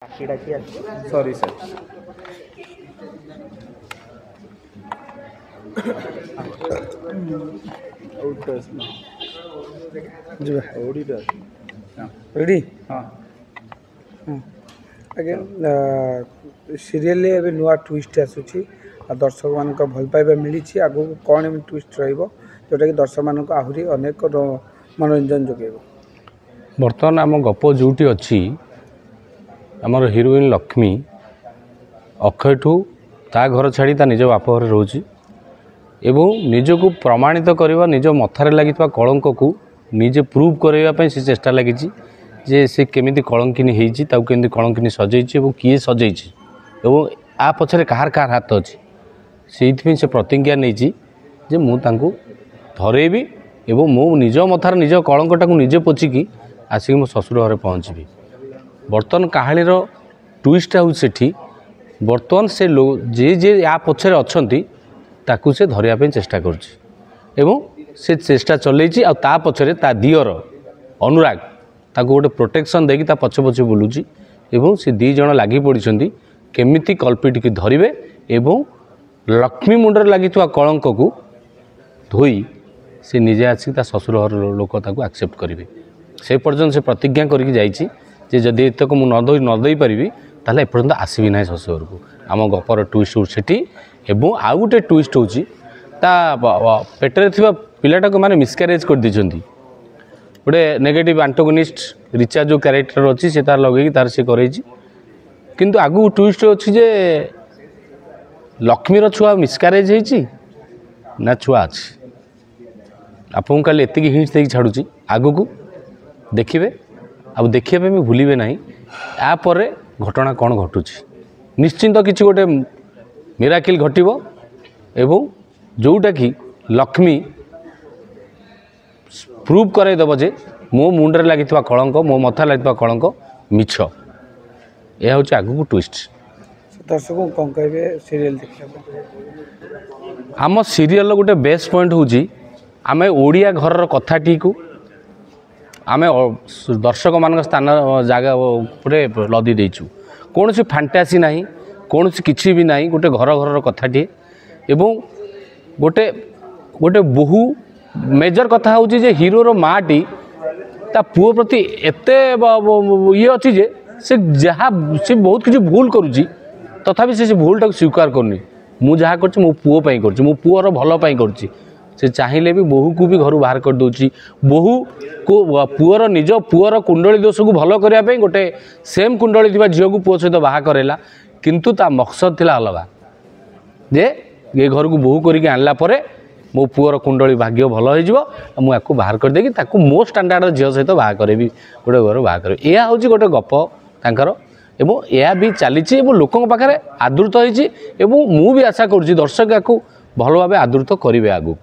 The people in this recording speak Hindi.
सॉरी सर रेडी आगे सीरियल एवं नुआ ट्विस्ट आसूची दर्शक मान भल पाइबा मिली आगू कौन ट्विस्ट रोटा कि दर्शक मान आहरी अनेक मनोरंजन जोगेब। बर्तमान आम गप जोटी अच्छी आमर हिरोइन लक्ष्मी अक्षय ठू ता घर छाड़ी ता निज बाप घर रोची एवं निजक प्रमाणित करवा निज मथार लगी कलंक को निजे प्रूव करने से चेष्टा लगी जे से केमिति कलंकिनी होती केमी कलंकिनी सजई किए सजई एवं आ पछरे कहार कहार हाथ अच्छी से प्रतिज्ञा नहीं जे मुझे धरेबी एवं मो निज मथार निज कलंकटा निजे पोचिकी आसिक मो ससुर घरे पहुँची। बर्तमान कहानी ट्विस्ट होठी बर्तमान से जे जे या पछरे अच्छी ताकू से धरिया चेष्टा करुँच से चेष्टा चलई आ पछरे ता दियर अनुराग ताकू गोटे प्रोटेक्शन देकी ता पछे पछे बुलूची एवं से दी जण लागी पड़ी केमिति कल्पिट की धरिबे एवं लक्ष्मी मुंडर लगी कलंक को धोई से निजे आसिक ता ससुर घर लोक ताकू एक्सेप्ट करेंगे से पर्यटन से प्रतिज्ञा करके जाइए जे जदि एतक मुझे नदे पारि ताले एपर्यंत आसबि ना ससुर को आम गपर ट्विस्ट सेठी एवं आउ गोटे ट्विस्ट होची ता पेटरे थिबा पिलाटा को माने मिसक्यारेज कर दिछंती गोटे नेगेटिव एंटागोनिस्ट रिचा जो कैरेक्टर अच्छी से तार लगे तार से करेची किंतु आगु ट्विस्ट अच्छी जे लक्ष्मीर छुआ मिसक्यारेज होईची ना छुआ अच्छी आपको खाली एति हिंट्स देकी छाड़ुची आगु को देखिए अब देखिए भी भूलिबे नहीं यापर घटना कौन घटुची निश्चिंत किसी गोटे मिराकिल घटिबो एवं जोटा कि लक्ष्मी प्रूव करदेव जे मो मुंडरे लगी कलंक मो मथा लगी कलंक मिछ यह हूँ आगू ट्विस्ट। दर्शक कौन कहे सीरियल देखा आम सीरियल गोटे बेस्ट पॉइंट हूँ आम ओडिया घर कथाटी को आम दर्शक मान स्थान जगह पूरे लदी देचु कौन सी फैंटासी ना कौन सी किसी भी ना गोटे घर घर कथाटी एवं गोटे गोटे बहु मेजर कथा हूँ जे हिरोर माटी ता पुओ प्रति एते ये अच्छी जे से जहाँ से बहुत किसी भूल करुच्ची तथापि से भूलटा स्वीकार करनी मु जहाँ कर मो पुओ कर मो पुओर भल करुच्ची से चाहिए भी बोहू को भी घर बाहर कर दूची बोहू को पुअर निज पुअर कुंडली दोष को भल करने गोटे सेम कुंडली थी झील को पुओ सहित बाहा करेला किंतु ता मकसद थिला अलग जे ये घर को बोहू करके आनला परे मो पुअर कुंडली भाग्य भल हो मुझे बाहर करदेगी ताकू मो स्टांडार्ड झील सहित बाहा करेबी गोटे घर बाहा करे यह हूँ गोटे गप तांकर एवं यह भी चली लोकों पाखे आदृत होती मु भी आशा करुँच दर्शक या भल भाव आदृत करेंगे आगू।